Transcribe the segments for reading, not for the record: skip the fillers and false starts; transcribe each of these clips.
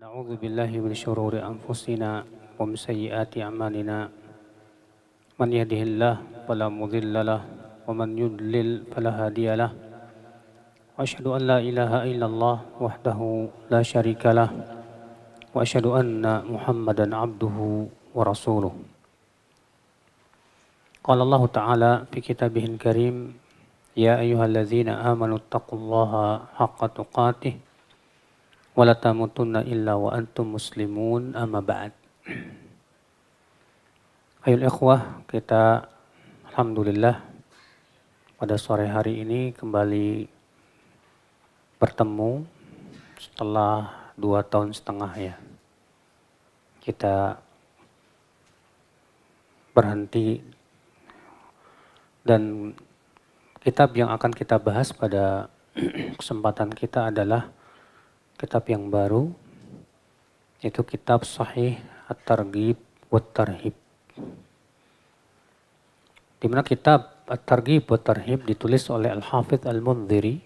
نعوذ بالله من شرور أنفسنا ومن سيئات أعمالنا من يهده الله فلا مضل له ومن يضلل فلا هادي له وأشهد أن لا إله إلا الله وحده لا شريك له وأشهد أن محمدا عبده ورسوله قال الله تعالى في كتابه الكريم يا أيها الذين آمنوا اتقوا الله حق تقاته ولا تموتن إلا وأنتم مسlimun amma ba'd. Ayol ikhwah, kita alhamdulillah pada sore hari ini kembali bertemu setelah 2 tahun setengah ya. Kita berhenti dan kitab yang akan kita bahas pada kesempatan kita adalah kitab yang baru, yaitu kitab Sahih At-Targhib wa Tarhib. Di mana kitab At-Targhib wa Tarhib ditulis oleh Al-Hafidh Al-Mundhiri.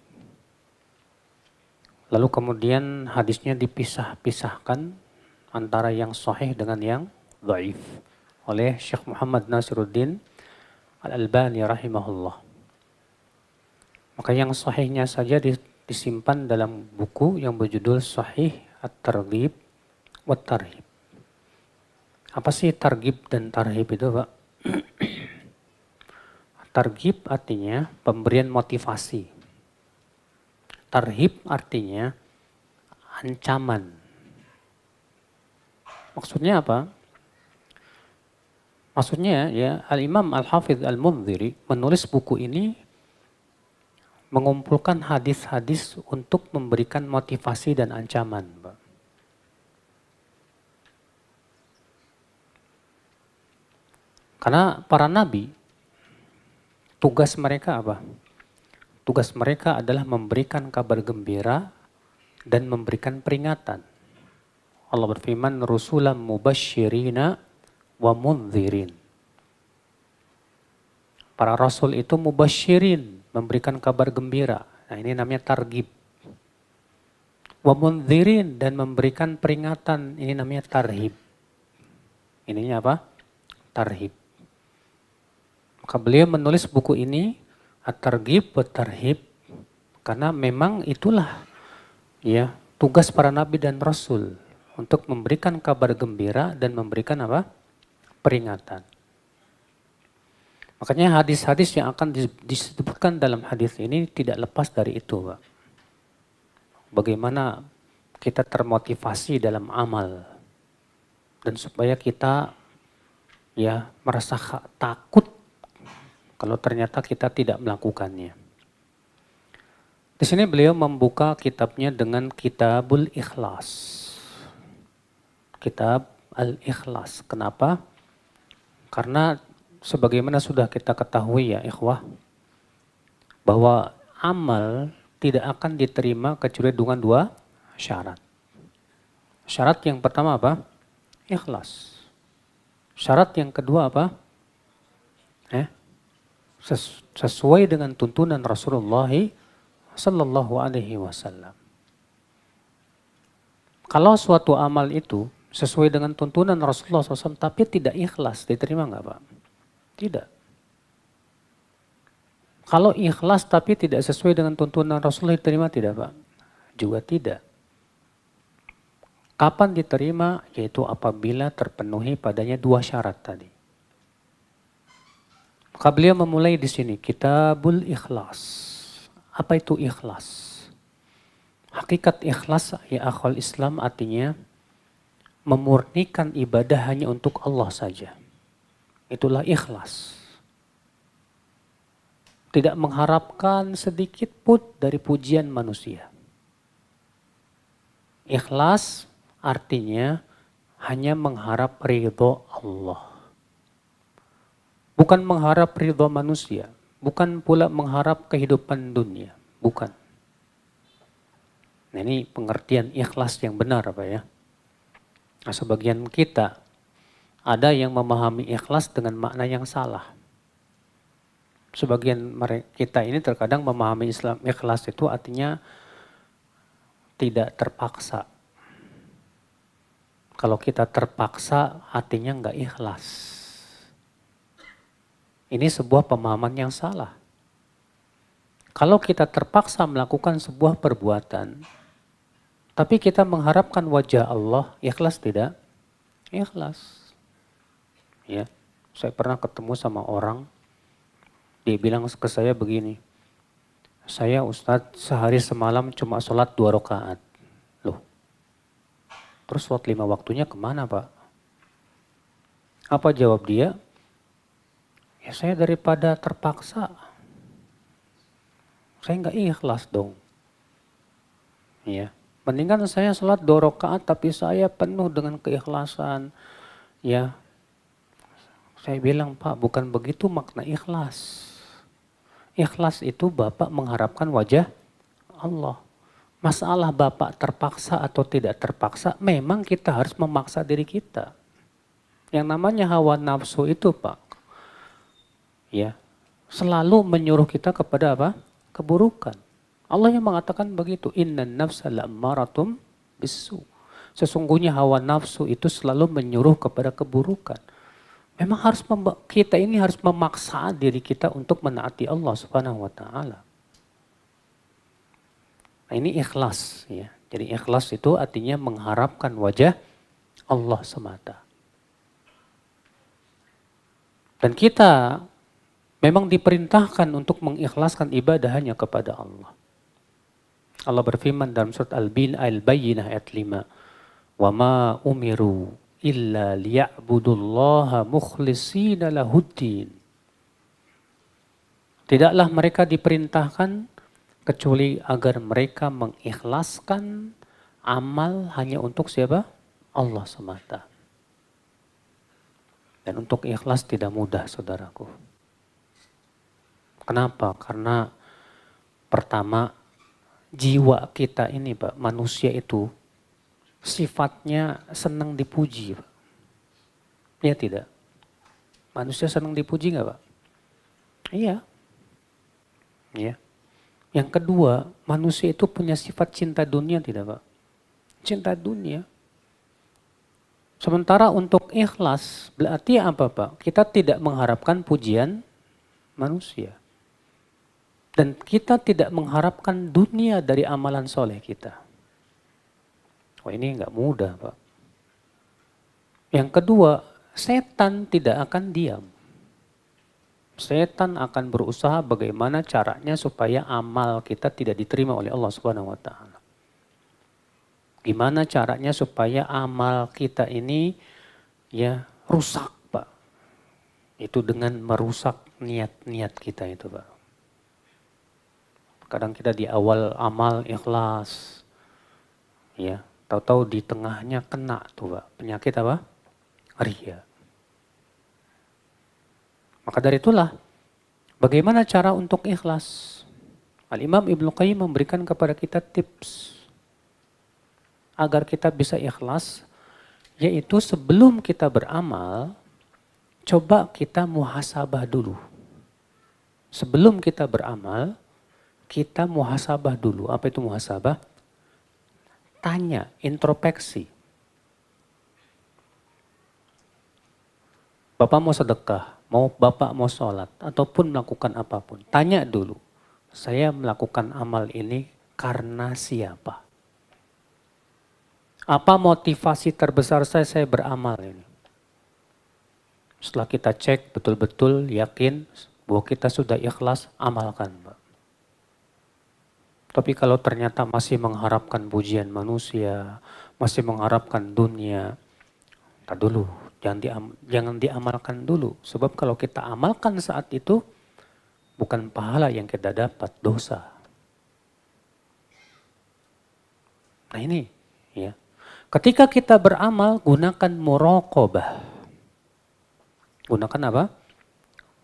Lalu kemudian hadisnya dipisah-pisahkan antara yang sahih dengan yang dhaif oleh Syekh Muhammad Nasiruddin Al-Albani rahimahullah. Maka yang sahihnya saja disimpan dalam buku yang berjudul Sahih At-Targhib wa Tarhib. Apa sih targhib dan tarhib itu, Pak? Targhib artinya pemberian motivasi. Tarhib artinya ancaman. Maksudnya apa? Maksudnya ya Al-Imam Al-Hafidh Al-Mundhiri menulis buku ini mengumpulkan hadis-hadis untuk memberikan motivasi dan ancaman, Pak. Karena para nabi, tugas mereka apa? Tugas mereka adalah memberikan kabar gembira dan memberikan peringatan. Allah berfirman, rusulan mubasysyirina wa mundhirin. Para rasul itu mubasyirin, memberikan kabar gembira. Nah, ini namanya targhib. Wa mundhirin, dan memberikan peringatan. Ini namanya tarhib. Ininya apa? Tarhib. Maka beliau menulis buku ini At-Targhib wa Tarhib karena memang itulah ya tugas para nabi dan rasul untuk memberikan kabar gembira dan memberikan apa? Peringatan. Makanya hadis-hadis yang akan disebutkan dalam hadis ini tidak lepas dari itu, Pak. Bagaimana kita termotivasi dalam amal dan supaya kita ya merasa takut kalau ternyata kita tidak melakukannya. Di sini beliau membuka kitabnya dengan Kitabul Ikhlas. Kitab Al-Ikhlas. Kenapa? Karena sebagaimana sudah kita ketahui ya ikhwah, bahwa amal tidak akan diterima kecuali dengan 2 syarat. Syarat yang pertama apa? Ikhlas. Syarat yang kedua apa? Sesuai dengan tuntunan Rasulullah sallallahu alaihi wasallam. Kalau suatu amal itu sesuai dengan tuntunan Rasulullah SAW tapi tidak ikhlas, diterima nggak, Pak? Tidak. Kalau ikhlas tapi tidak sesuai dengan tuntunan Rasulullah diterima tidak, Pak? Juga tidak. Kapan diterima? Yaitu apabila terpenuhi padanya 2 syarat tadi. Maka beliau memulai di sini Kitabul Ikhlas. Apa itu ikhlas? Hakikat ikhlas ya akhwal Islam artinya memurnikan ibadah hanya untuk Allah saja. Itulah ikhlas. Tidak mengharapkan sedikit pun dari pujian manusia. Ikhlas artinya hanya mengharap ridho Allah. Bukan mengharap ridho manusia. Bukan pula mengharap kehidupan dunia. Bukan. Nah, ini pengertian ikhlas yang benar, Pak ya. Nah, sebagian kita ada yang memahami ikhlas dengan makna yang salah. Sebagian kita ini terkadang memahami ikhlas itu artinya tidak terpaksa. Kalau kita terpaksa, hatinya nggak ikhlas. Ini sebuah pemahaman yang salah. Kalau kita terpaksa melakukan sebuah perbuatan, tapi kita mengharapkan wajah Allah, ikhlas tidak? Ikhlas. Ya, saya pernah ketemu sama orang, dia bilang ke saya begini, saya Ustadz sehari semalam cuma sholat 2 rakaat. Loh, terus sholat 5 waktunya kemana Pak? Apa jawab dia? Ya saya daripada terpaksa, saya nggak ikhlas dong. Ya, mendingan saya sholat 2 rakaat tapi saya penuh dengan keikhlasan. Ya, saya bilang Pak bukan begitu makna ikhlas. Ikhlas itu Bapak mengharapkan wajah Allah. Masalah Bapak terpaksa atau tidak terpaksa, memang kita harus memaksa diri kita. Yang namanya hawa nafsu itu Pak, ya, selalu menyuruh kita kepada apa? Keburukan. Allah yang mengatakan begitu, innan nafsa la'ammaratum bisu. Sesungguhnya hawa nafsu itu selalu menyuruh kepada keburukan. Memang harus kita ini harus memaksa diri kita untuk menaati Allah Subhanahu wa taala. Nah, ini ikhlas ya. Jadi ikhlas itu artinya mengharapkan wajah Allah semata. Dan kita memang diperintahkan untuk mengikhlaskan ibadah hanya kepada Allah. Allah berfirman dalam surat Al-Bayyinah ayat 5. Wa ma umiru illa liya'budullaha mukhlishina lahuddin. Tidaklah mereka diperintahkan kecuali agar mereka mengikhlaskan amal hanya untuk siapa? Allah semata. Dan untuk ikhlas tidak mudah saudaraku. Kenapa? Karena pertama jiwa kita ini Pak, manusia itu sifatnya senang dipuji Pak. Ya tidak? Manusia senang dipuji nggak Pak? Iya. Ya. Yang kedua, manusia itu punya sifat cinta dunia tidak Pak? Cinta dunia. Sementara untuk ikhlas berarti apa Pak? Kita tidak mengharapkan pujian manusia. Dan kita tidak mengharapkan dunia dari amalan soleh kita. Oh ini nggak mudah Pak. Yang kedua, setan tidak akan diam. Setan akan berusaha bagaimana caranya supaya amal kita tidak diterima oleh Allah Subhanahu wa taala. Gimana caranya supaya amal kita ini ya rusak Pak. Itu dengan merusak niat-niat kita itu Pak. Kadang kita di awal amal ikhlas. Ya, tahu-tahu di tengahnya kena tuh Pak. Penyakit apa? Riya. Maka dari itulah bagaimana cara untuk ikhlas? Al-Imam Ibnu Qayyim memberikan kepada kita tips agar kita bisa ikhlas, yaitu sebelum kita beramal, coba kita muhasabah dulu. Sebelum kita beramal, kita muhasabah dulu. Apa itu muhasabah? Tanya, introspeksi. Bapak mau sedekah, Bapak mau sholat, ataupun melakukan apapun. Tanya dulu, saya melakukan amal ini karena siapa? Apa motivasi terbesar saya beramal ini? Setelah kita cek betul-betul yakin bahwa kita sudah ikhlas, amalkan Pak. Tapi kalau ternyata masih mengharapkan pujian manusia, masih mengharapkan dunia, tak dulu, jangan diamalkan dulu. Sebab kalau kita amalkan saat itu, bukan pahala yang kita dapat, dosa. Nah ini, ya. Ketika kita beramal, gunakan muraqabah. Gunakan apa?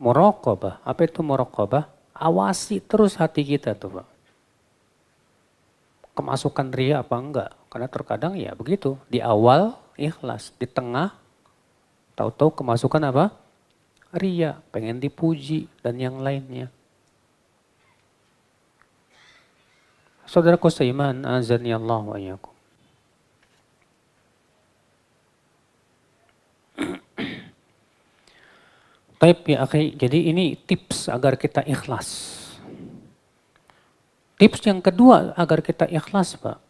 Muraqabah. Apa itu muraqabah? Awasi terus hati kita tuh Pak. Kemasukan riya apa enggak? Karena terkadang ya begitu. Di awal ikhlas, di tengah tahu-tahu kemasukan apa? Riya, pengen dipuji dan yang lainnya. Saudaraku seiman, azani Allah wa iyyakum. Baik ya akhi, jadi ini tips agar kita ikhlas. Tips yang kedua agar kita ikhlas Pak,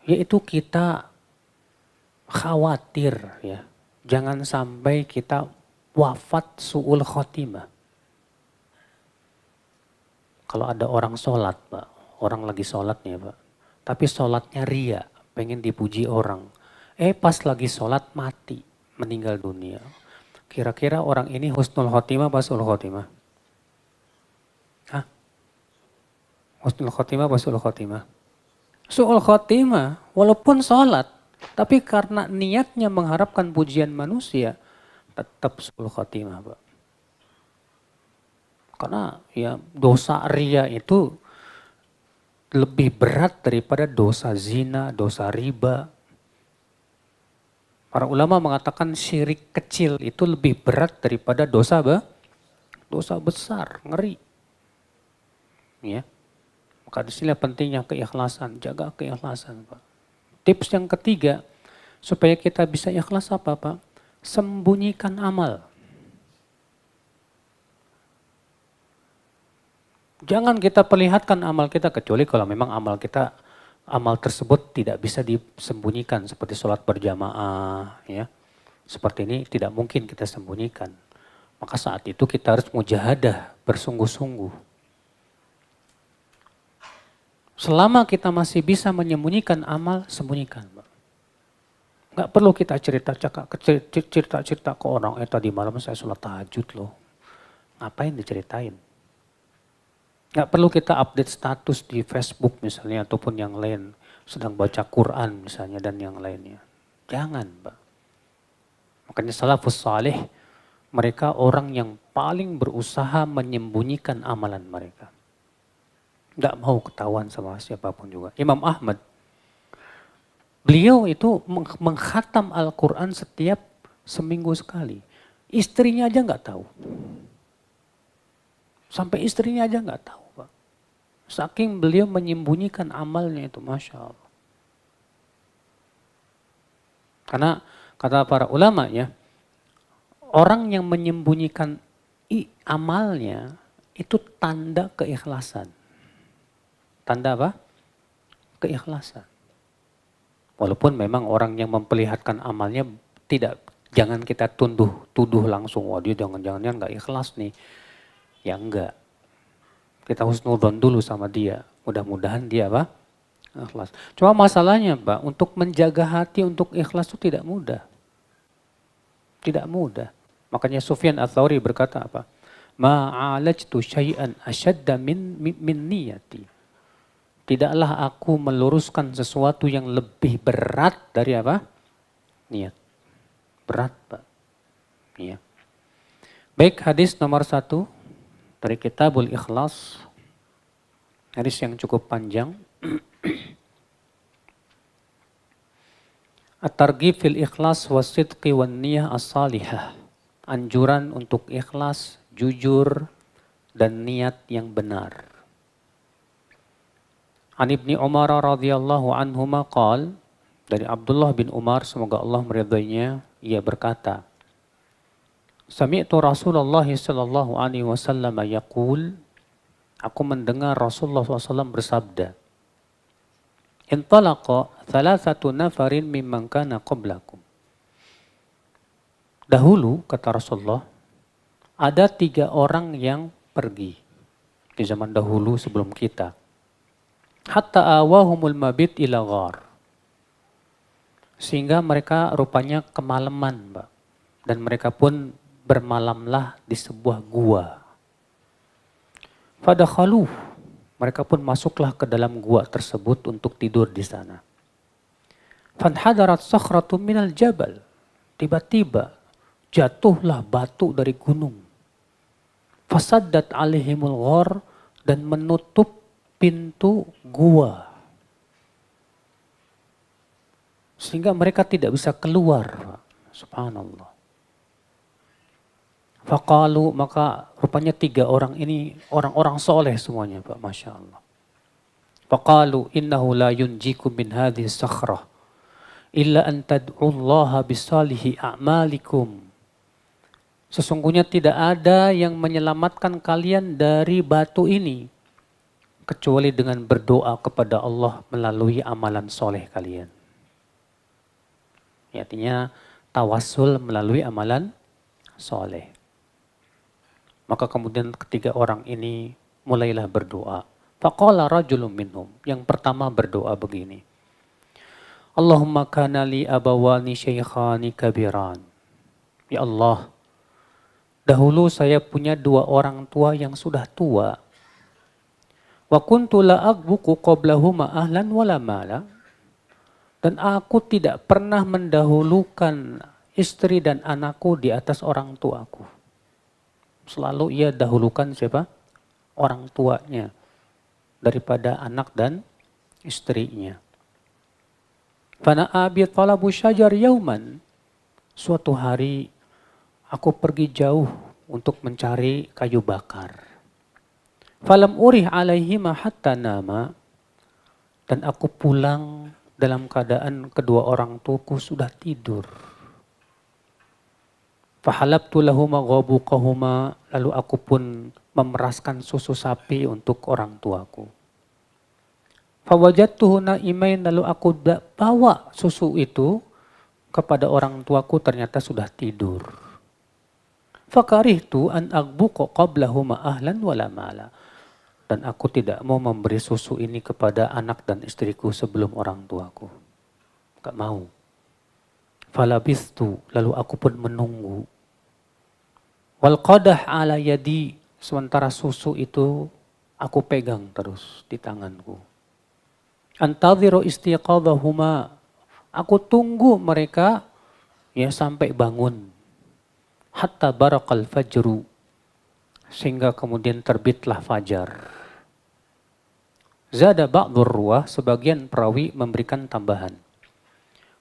yaitu kita khawatir ya. Jangan sampai kita wafat su'ul khotimah. Kalau ada orang sholat Pak, orang lagi sholat nih Pak, tapi sholatnya ria, pengen dipuji orang. Pas lagi sholat mati, meninggal dunia. Kira-kira orang ini husnul khotimah apa su'ul khotimah? Hah? Husnul khotimah apa su'ul khotimah? Su'ul khotimah, walaupun sholat, tapi karena niatnya mengharapkan pujian manusia, tetap su'ul khotimah Pak. Karena ya dosa ria itu lebih berat daripada dosa zina, dosa riba. Para ulama mengatakan syirik kecil itu lebih berat daripada dosa besar, ngeri. Ya. Maka disinilah pentingnya keikhlasan, jaga keikhlasan Pak. Tips yang ketiga, supaya kita bisa ikhlas apa Pak? Sembunyikan amal. Jangan kita perlihatkan amal kita, kecuali kalau memang amal tersebut tidak bisa disembunyikan seperti sholat berjamaah ya. Seperti ini tidak mungkin kita sembunyikan. Maka saat itu kita harus mujahadah, bersungguh-sungguh. Selama kita masih bisa menyembunyikan amal, sembunyikan. Gak perlu kita cerita ke orang, tadi malam saya sholat tahajud loh. Ngapain diceritain? Gak perlu kita update status di Facebook misalnya ataupun yang lain. Sedang baca Quran misalnya dan yang lainnya. Jangan Pak. Makanya salafus salih, mereka orang yang paling berusaha menyembunyikan amalan mereka. Gak mau ketahuan sama siapapun juga. Imam Ahmad, beliau itu mengkhatam Al-Quran setiap seminggu sekali. Istrinya aja gak tahu. Sampai istrinya aja gak tahu Pak. Saking beliau menyembunyikan amalnya itu, Masya Allah. Karena kata para ulama ya, orang yang menyembunyikan amalnya itu tanda keikhlasan. Tanda apa? Keikhlasan. Walaupun memang orang yang memperlihatkan amalnya jangan kita tuduh langsung, wah dia jangan-jangan nggak ikhlas nih. Ya enggak. Kita husnudzon dulu sama dia. Mudah-mudahan dia apa? Ikhlas. Cuma masalahnya Pak, untuk menjaga hati untuk ikhlas itu tidak mudah. Tidak mudah. Makanya Sufyan Ats-Tsauri berkata apa? Ma'alajtu syai'an asyadda min niyati. Tidaklah aku meluruskan sesuatu yang lebih berat dari apa? Niat. Berat Pak. Ya. Baik, hadis nomor 1 dari Kitabul Ikhlas. Hadis yang cukup panjang. At-targhib fil ikhlas was-sidqi wan-niyah as-salihah. Anjuran untuk ikhlas, jujur, dan niat yang benar. An Ibni Umar radhiyallahu anhuma qala, dari Abdullah bin Umar semoga Allah meridainya, ia berkata, Sami'tu Rasulullah sallallahu alaihi wasallam yaqul, aku mendengar Rasulullah SAW bersabda, Intalaqa thalathatu nafarin mimman kana qablakum. Dahulu, kata Rasulullah, ada 3 orang yang pergi di zaman dahulu sebelum kita. Hatta awahumul mabit ila ghar. Sehingga mereka rupanya kemalaman, Mbak. Dan mereka pun bermalamlah di sebuah gua. Fadakhaluh. Mereka pun masuklah ke dalam gua tersebut untuk tidur di sana. Fanhadarat sakhratum minal jabal. Tiba-tiba jatuhlah batu dari gunung. Fasaddat alaihimul ghar, dan menutup pintu gua. Sehingga mereka tidak bisa keluar. Subhanallah. Faqalu, maka rupanya 3 orang ini orang-orang soleh semuanya Pak, Masya Allah. Faqalu innahu la yunjikum min hadhihi sakhrah illa an tad'ullaha bisalihi a'malikum Sesungguhnya tidak ada yang menyelamatkan kalian dari batu ini kecuali dengan berdoa kepada Allah melalui amalan soleh kalian. Artinya tawassul melalui amalan soleh. Maka kemudian ketiga orang ini mulailah berdoa. Faqala rajulun minhum. Yang pertama berdoa begini. Allahumma kana li abawani syaikhani kabiran. Ya Allah, dahulu saya punya dua orang tua yang sudah tua. Wa kuntu la agbuku qablahuma ahlan wala mala. Dan aku tidak pernah mendahulukan istri dan anakku di atas orang tuaku. Selalu ia dahulukan siapa? Orang tuanya daripada anak dan istrinya. Fana abiyat talabu syajar yauman. Suatu hari aku pergi jauh untuk mencari kayu bakar. Falam urih alaihima hatta nama. Dan aku pulang dalam keadaan kedua orang tuaku sudah tidur. Fahalabtu lahuma ghabuqahuma, lalu aku pun memeraskan susu sapi untuk orang tuaku. Fawajadtuhu naimain, lalu aku bawa susu itu kepada orang tuaku, ternyata sudah tidur. Fakarihtu an agbuqa qablahuma ahlan wala mala. Dan aku tidak mau memberi susu ini kepada anak dan istriku sebelum orang tuaku. Gak mau. Falabistu, lalu aku pun menunggu. Wal qadah ala yadi, sementara susu itu aku pegang terus di tanganku. Antadhiru istiqadhahuma, aku tunggu mereka ya sampai bangun. Hatta barakal fajru, sehingga kemudian terbitlah fajar. Zada ba'dur ruwah, sebagian perawi memberikan tambahan.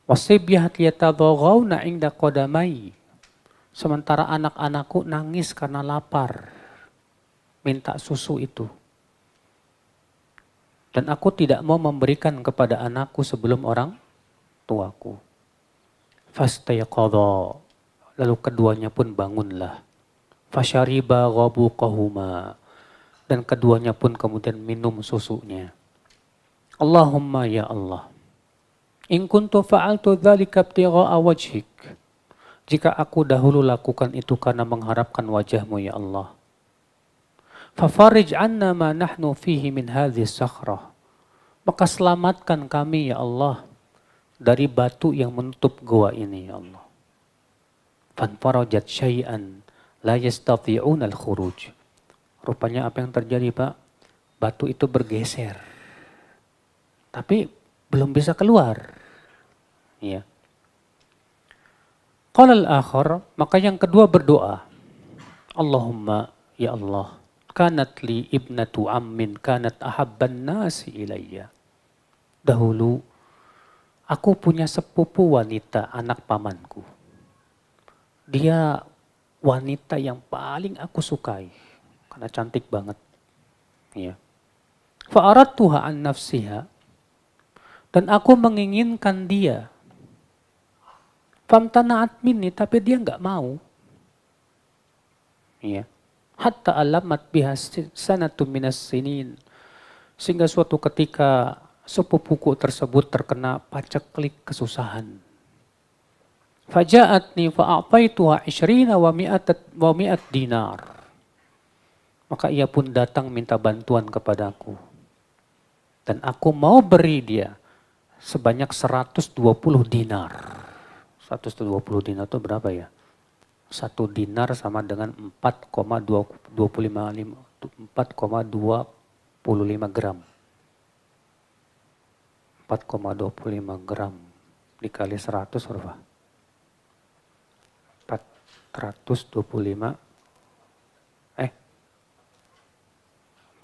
Wasibyah yatadhaghawna 'inda qadamai. Sementara anak-anakku nangis karena lapar, minta susu itu. Dan aku tidak mau memberikan kepada anakku sebelum orang tuaku. Fastayqadha, lalu keduanya pun bangunlah. Fasyariba ghabuqahuma, dan keduanya pun kemudian minum susunya. Allahumma ya Allah, in kuntu fa'altu dzalika ibtigha'a wajhik. Jika aku dahulu lakukan itu karena mengharapkan wajahmu ya Allah. Fafarij anna ma nahnu fihi min hadhis sakhrah. Maka selamatkan kami ya Allah dari batu yang menutup gua ini ya Allah. Fanfarajat syai'an la yastati'un al-khuruj. Rupanya apa yang terjadi Pak? Batu itu bergeser. Tapi belum bisa keluar. Ya. Qala al-akhar, maka yang kedua berdoa. Allahumma ya Allah, kanat li ibnatu ammin kanat ahabban nasi ilayya. Dahulu aku punya sepupu wanita, anak pamanku. Dia wanita yang paling aku sukai karena cantik banget. Ya. Fa'aradtuha an nafsiha, dan aku menginginkan dia. Famtana'at minni, tapi dia enggak mau. Ya. Hatta alamat biha sanatu minas sinin. Sehingga suatu ketika sepupuku tersebut terkena paceklik kesusahan. Faja'atni fa'apaituha 20 wa mi'at dinar. Maka ia pun datang minta bantuan kepadaku. Dan aku mau beri dia sebanyak 120 dinar. 120 dinar itu berapa ya? 1 dinar sama dengan 4,25 gram. 4,25 gram dikali 100 berapa? 425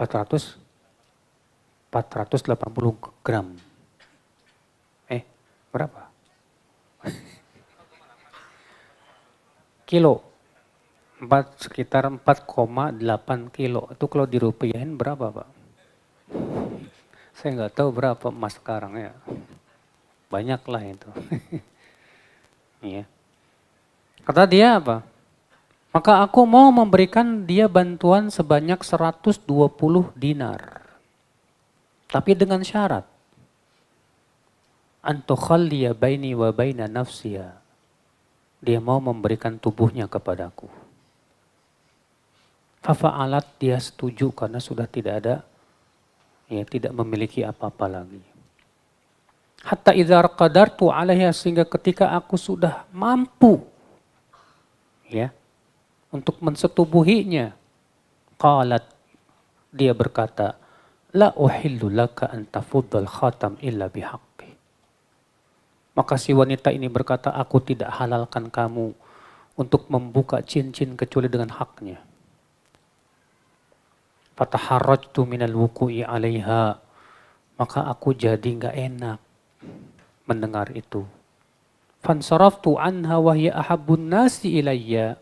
480 gram. Berapa? Kilo. Sekitar 4,8 kilo. Itu kalau dirupiahin berapa Pak? Saya nggak tahu berapa emas sekarang ya. Banyak lah itu. Iya. Kata dia apa? Maka aku mau memberikan dia bantuan sebanyak 120 dinar. Tapi dengan syarat. Antukhalliya baini wa baina nafsiya. Dia mau memberikan tubuhnya kepadaku. Fafa'alat, dia setuju karena sudah tidak ada, ya tidak memiliki apa-apa lagi. Hatta idza qadartu 'alaiha, sehingga ketika aku sudah mampu ya untuk mensetubuhinya, qalat, dia berkata, la uhillu laka an tafuddal khatam illa bihaqqi. Maka si wanita ini berkata, aku tidak halalkan kamu untuk membuka cincin kecuali dengan haknya. Fataharrajtu minal wuku'i 'alaiha, maka aku jadi enggak enak mendengar itu. Fansaraftu anha wa hiya ahabbun nasi ilayya,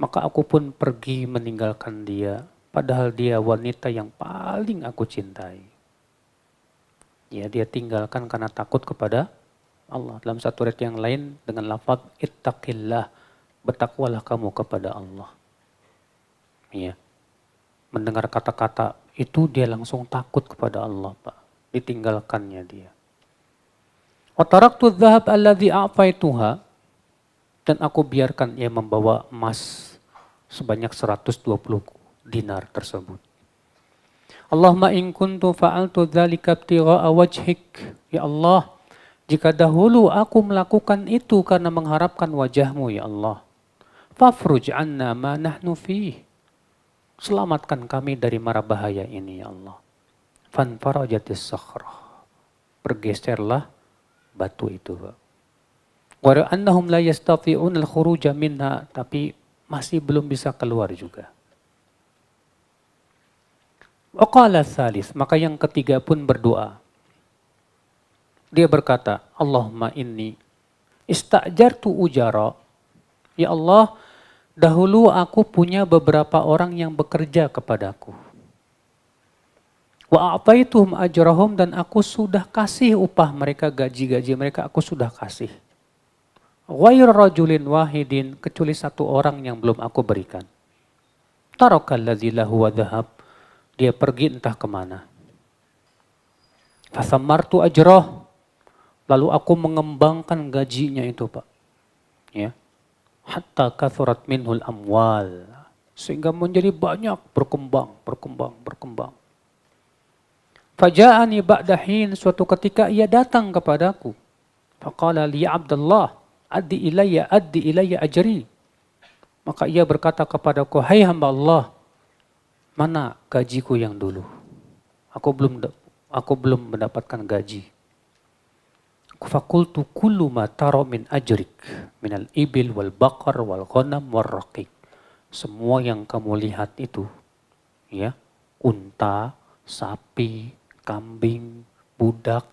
maka aku pun pergi meninggalkan dia, padahal dia wanita yang paling aku cintai. Ya, dia tinggalkan karena takut kepada Allah. Dalam satu ayat yang lain dengan lafaz ittaqillah, bertakwalah kamu kepada Allah. Ya. Mendengar kata-kata itu dia langsung takut kepada Allah, Pak. Ditinggalkannya dia. Wa taraktu dzahab alladhi a'faituha, dan aku biarkan ia membawa emas sebanyak 120 dinar tersebut. Allahumma in kuntu fa'altu dzalika ibtigha'a wajhik. Ya Allah, jika dahulu aku melakukan itu karena mengharapkan wajahmu, ya Allah, fafruj anna ma nahnu fih. Selamatkan kami dari mara bahaya ini, ya Allah. Fanfarajatis sakhrah. Bergeserlah batu itu. Wa annahum la yastati'un al-khuruja minha, tapi masih belum bisa keluar juga. Wa qala tsalis, maka yang ketiga pun berdoa. Dia berkata, Allahumma inni ista'jartu ujara. Ya Allah, dahulu aku punya beberapa orang yang bekerja kepadaku. Wa a'taituhum ajrahum, dan aku sudah kasih upah mereka, gaji-gaji mereka aku sudah kasih. Ghair rajulin wahidin, kecuali satu orang yang belum aku berikan. Tarakal ladzi lahu wa dhahab, dia pergi entah kemana. Fasamartu ajrah, lalu aku mengembangkan gajinya itu, Pak. Ya. Hatta kathurat minhul amwal, sehingga menjadi banyak, berkembang. Faja'ani ba'dahin, suatu ketika ia datang kepadaku. Faqala li Abdullah, addi ilayya ajri. Maka ia berkata kepadaku, hai hamba Allah, mana gajiku yang dulu? Aku belum mendapatkan gaji. Fakultu kullu ma tara min ajrik minal ibil wal baqar wal ghanam wal raqiq. Semua yang kamu lihat itu, ya, unta, sapi, kambing, budak,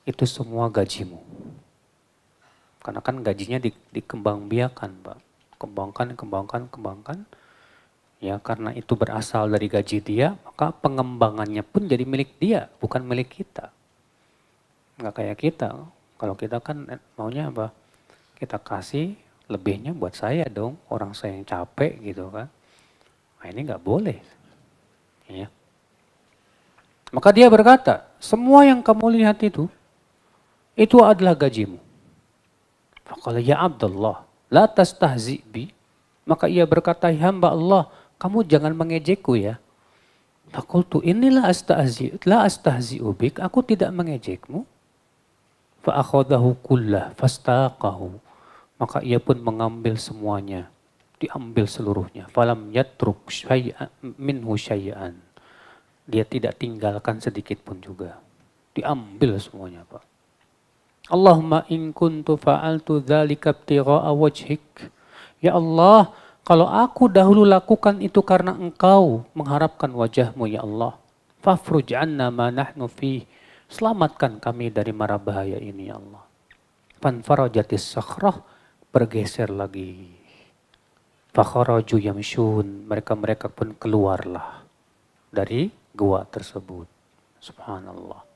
itu semua gajimu. Karena kan gajinya dikembangbiakan, Pak. Kembangkan. Ya, karena itu berasal dari gaji dia, maka pengembangannya pun jadi milik dia, bukan milik kita. Nggak kayak kita. Kalau kita kan maunya apa? Kita kasih lebihnya buat saya dong, orang saya yang capek gitu kan. Nah, ini nggak boleh. Ya. Maka dia berkata, semua yang kamu lihat itu adalah gajimu. Faqala ya Abdullah, la tastahzi bi. Maka ia berkata, hamba Allah, kamu jangan mengejekku ya. Faqultu inilah la astahzi'u bik, aku tidak mengejekmu. Fa'akhadahu kullah fastaqahu, maka ia pun mengambil semuanya, diambil seluruhnya. Falam yatruk minhu syai'an, dia tidak tinggalkan sedikit pun juga, diambil semuanya, Pak. Allahumma in kuntu fa'altu dzalika ibtigha'a wajhik. Ya Allah, kalau aku dahulu lakukan itu karena Engkau, mengharapkan wajahmu, ya Allah, fafruj anna ma nahnu fih, selamatkan kami dari mara bahaya ini, ya Allah. Fanfarajatis sakhrah, bergeser lagi. Fakharaju yamshun, mereka pun keluarlah dari gua tersebut. Subhanallah.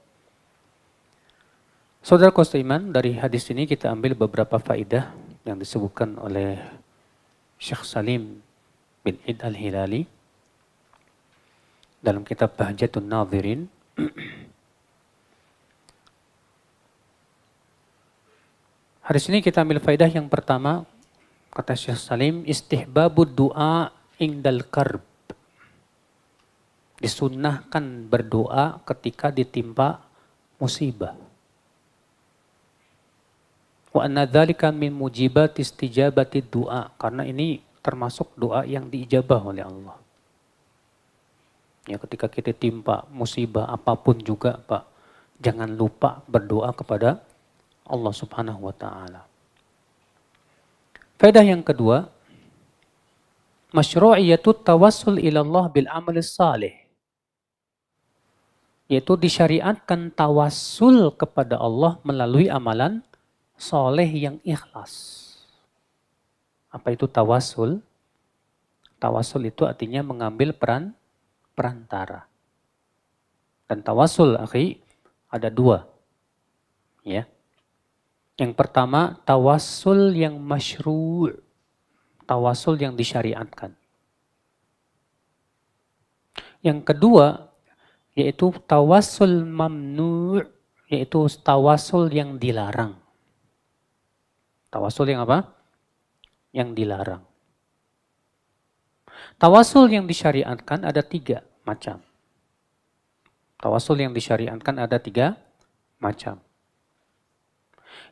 Saudara seiman, dari hadis ini kita ambil beberapa faidah yang disebutkan oleh Syekh Salim bin Id Al-Hilali dalam kitab Bahjatun Nadhirin. Hari ini kita ambil faidah yang pertama, kata Syekh Salim, istihbabud du'a indal karb. Disunnahkan berdoa ketika ditimpa musibah. Wa anna dzalika min mujibat istijabati du'a, karena ini termasuk doa yang diijabah oleh Allah. Ya, ketika kita timpa musibah apapun juga, Pak, jangan lupa berdoa kepada Allah Subhanahu wa taala. Faedah yang kedua, masyru'iyatut tawassul ila Allah bil amal salih. Yaitu disyariatkan tawassul kepada Allah melalui amalan soleh yang ikhlas. Apa itu tawassul? Tawassul itu artinya mengambil peran perantara. Dan tawassul, akhi, ada dua. Ya. Yang pertama, tawassul yang masyru', tawassul yang disyariatkan. Yang kedua, yaitu tawassul mamnu', yaitu tawassul yang dilarang. Tawassul yang apa? Yang dilarang. Tawassul yang disyariatkan ada 3 macam. Tawassul yang disyariatkan ada 3 macam.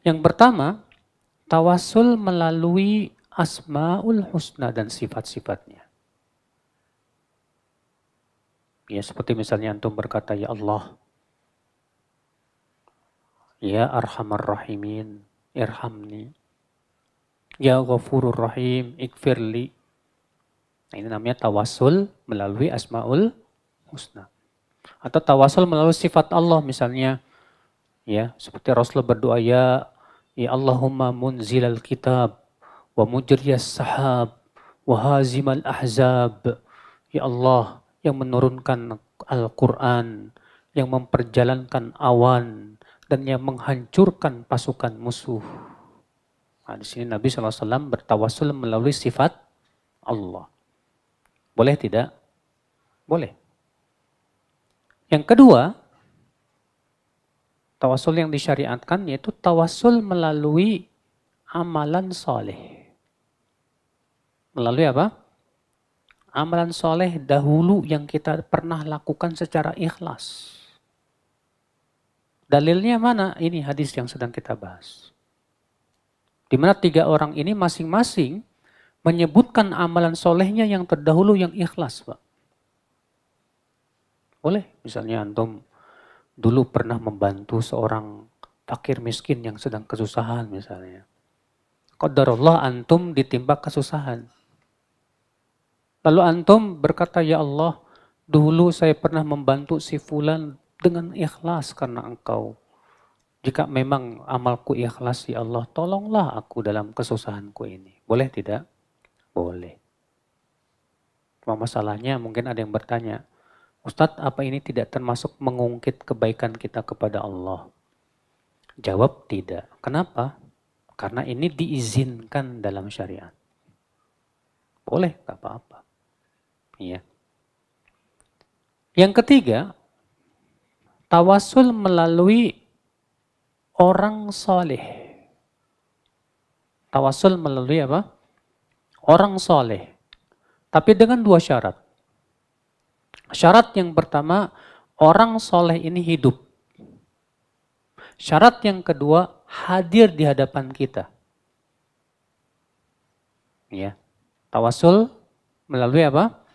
Yang pertama, tawassul melalui asmaul husna dan sifat-sifatnya. Ya, seperti misalnya antum berkata, ya Allah, ya Arhamar Rahimin, irhamni. Ya Ghafurur Rahim, ikfirli. Nah, ini namanya tawassul melalui asmaul husna. Atau tawassul melalui sifat Allah, misalnya, ya, seperti Rasulullah berdoa, ya Allahumma munzilal kitab, wa mujriyas sahab, wa hazimal ahzab. Ya Allah, yang menurunkan Al-Quran, yang memperjalankan awan, dan yang menghancurkan pasukan musuh. Nah, di sini Nabi SAW bertawassul melalui sifat Allah. Boleh tidak? Boleh. Yang kedua, tawassul yang disyariatkan yaitu tawassul melalui amalan soleh. Melalui apa? Amalan soleh dahulu yang kita pernah lakukan secara ikhlas. Dalilnya mana? Ini hadis yang sedang kita bahas. Di mana 3 orang ini masing-masing menyebutkan amalan solehnya yang terdahulu yang ikhlas, Pak. Boleh, misalnya antum dulu pernah membantu seorang fakir miskin yang sedang kesusahan misalnya. Qadarullah antum ditimpa kesusahan. Lalu antum berkata, ya Allah, dulu saya pernah membantu si fulan dengan ikhlas karena engkau. Jika memang amalku ikhlas, ya Allah, tolonglah aku dalam kesusahanku ini. Boleh tidak? Boleh. Cuma masalahnya mungkin ada yang bertanya, Ustadz, apa ini tidak termasuk mengungkit kebaikan kita kepada Allah? Jawab tidak. Kenapa? Karena ini diizinkan dalam syariat. Boleh, gak apa-apa. Iya. Yang ketiga, tawassul melalui orang soleh. Tawassul melalui apa? Orang soleh. Tapi dengan 2 syarat. Syarat yang pertama, orang soleh ini hidup. Syarat yang kedua, hadir di hadapan kita. Ya. Tawassul melalui apa?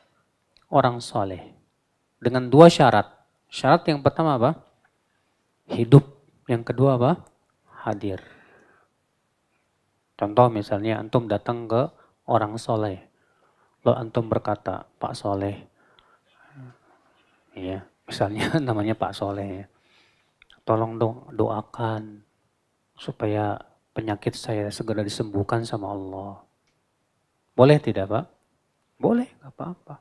Orang soleh. Dengan 2 syarat. Syarat yang pertama apa? Hidup. Yang kedua apa? Hadir. Contoh misalnya antum datang ke orang soleh. Lalu antum berkata, Pak Soleh, ya, misalnya namanya Pak Soleh, ya, tolong dong doakan supaya penyakit saya segera disembuhkan sama Allah. Boleh tidak, Pak? Boleh, gak apa-apa.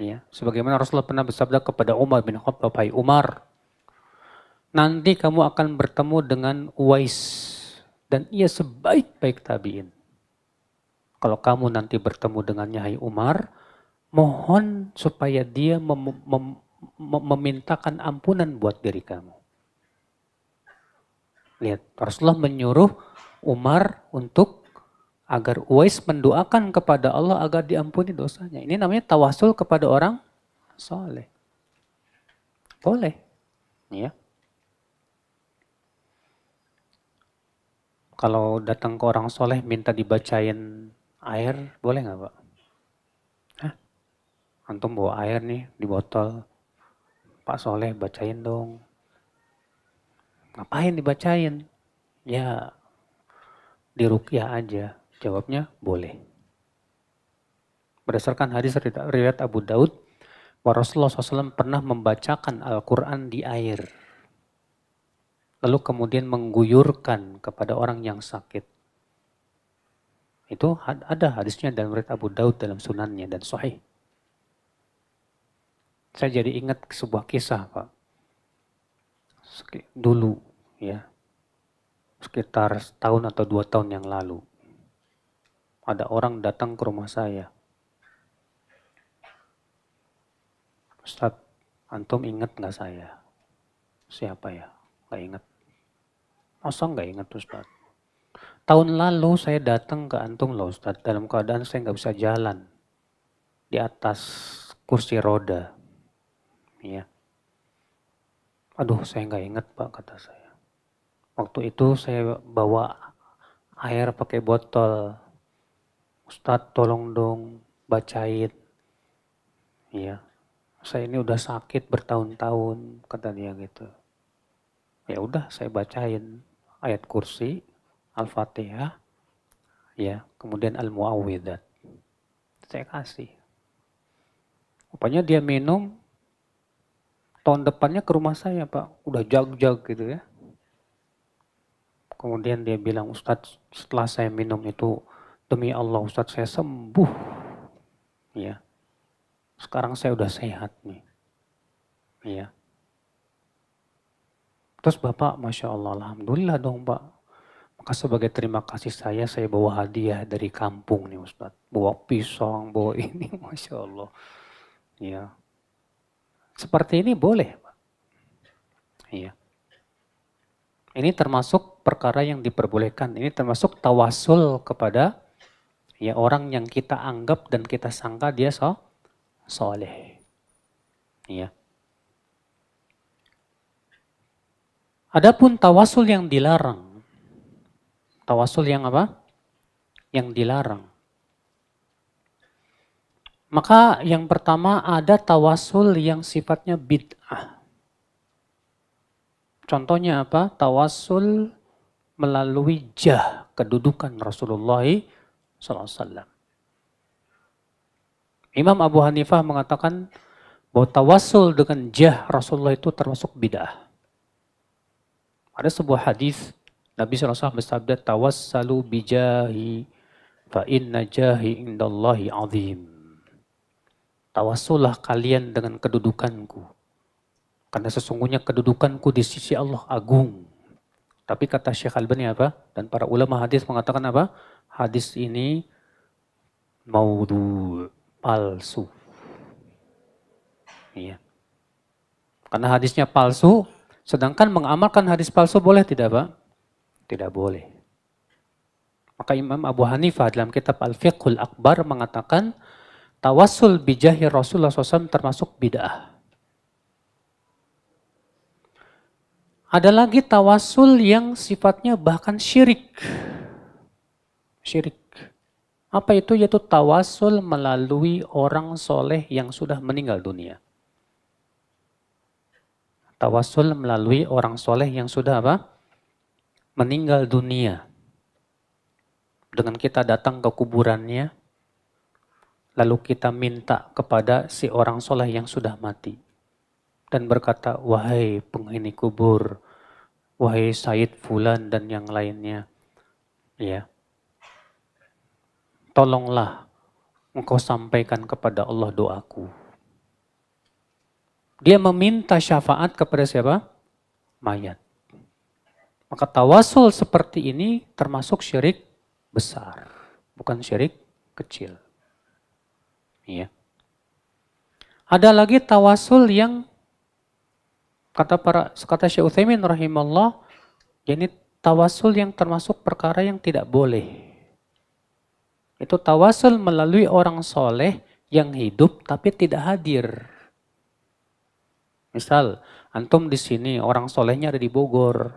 Ya, sebagaimana Rasulullah pernah bersabda kepada Umar bin Khattab, hai Umar, nanti kamu akan bertemu dengan Uwais dan ia sebaik-baik tabi'in. Kalau kamu nanti bertemu dengannya, hai Umar, mohon supaya dia memintakan ampunan buat diri kamu. Lihat, Rasulullah menyuruh Umar untuk agar Uwais mendoakan kepada Allah agar diampuni dosanya. Ini namanya tawasul kepada orang soleh. Boleh. Ya. Kalau datang ke orang soleh minta dibacain air, boleh nggak Pak? Hah? Antum bawa air nih di botol. Pak Soleh bacain dong. Ngapain dibacain? Ya diruqyah aja. Jawabnya boleh. Berdasarkan hadis riwayat Abu Daud, Rasulullah SAW pernah membacakan Al-Quran di air. Lalu kemudian mengguyurkan kepada orang yang sakit. Itu ada hadisnya dalam riwayat Abu Daud dalam sunannya dan sahih. Saya jadi ingat sebuah kisah Pak. Dulu ya, sekitar setahun atau 2 tahun yang lalu. Ada orang datang ke rumah saya. Ustaz, antum ingat gak saya? Siapa ya? Gak ingat. Masa gak ingat Ustaz? Tahun lalu saya datang ke antum loh Ustaz, dalam keadaan saya gak bisa jalan. Di atas kursi roda. Ya. Aduh saya gak ingat Pak, kata saya. Waktu itu saya bawa air pakai botol. Ustaz tolong dong bacain. Ya. Saya ini udah sakit bertahun-tahun, kata dia gitu. Ya udah saya bacain ayat kursi, Al-Fatihah, ya, kemudian Al-Mu'awwidzat. Saya kasih. Rupanya dia minum, tahun depannya ke rumah saya Pak, udah jag-jag gitu ya. Kemudian dia bilang, Ustadz setelah saya minum itu, demi Allah Ustadz saya sembuh. Ya. Sekarang saya udah sehat nih. Iya. Terus Bapak, Masya Allah, Alhamdulillah dong Pak. Maka sebagai terima kasih saya bawa hadiah dari kampung nih Ustaz. Bawa pisang, bawa ini, Masya Allah. Iya. Seperti ini boleh Pak. Iya. Ini termasuk perkara yang diperbolehkan. Ini termasuk tawasul kepada ya orang yang kita anggap dan kita sangka dia soleh. Iya. Adapun tawasul yang dilarang. Tawasul yang apa? Yang dilarang. Maka yang pertama ada tawasul yang sifatnya bid'ah. Contohnya apa? Tawasul melalui jah, kedudukan Rasulullah SAW. Imam Abu Hanifah mengatakan bahwa tawasul dengan jah Rasulullah itu termasuk bid'ah. Ada sebuah hadis Nabi SAW bersabda, tawassalu bijahi fa inna jahi indallahi azim. Tawassullah kalian dengan kedudukanku. Karena sesungguhnya kedudukanku di sisi Allah agung. Tapi kata Syekh Albani apa? Dan para ulama hadis mengatakan apa? Hadis ini maudhu, palsu. Iya. Karena hadisnya palsu, sedangkan mengamalkan hadis palsu boleh tidak Pak? Tidak boleh. Maka Imam Abu Hanifah dalam kitab Al-Fiqhul Akbar mengatakan tawassul bijahi Rasulullah SAW termasuk bid'ah. Ada lagi tawassul yang sifatnya bahkan syirik. Syirik. Apa itu? Yaitu tawassul melalui orang soleh yang sudah meninggal dunia. Tawassul melalui orang soleh yang sudah apa? Meninggal dunia. Dengan kita datang ke kuburannya, lalu kita minta kepada si orang soleh yang sudah mati. Dan berkata, wahai penghuni kubur, wahai Sayyid Fulan dan yang lainnya, ya, tolonglah engkau sampaikan kepada Allah doaku. Dia meminta syafaat kepada siapa? Mayat. Maka tawasul seperti ini termasuk syirik besar, bukan syirik kecil. Ya. Ada lagi tawasul yang kata Syekh Utsaimin rahimahullah, ini tawasul yang termasuk perkara yang tidak boleh. Itu tawasul melalui orang soleh yang hidup tapi tidak hadir. Misal, antum di sini, orang solehnya ada di Bogor.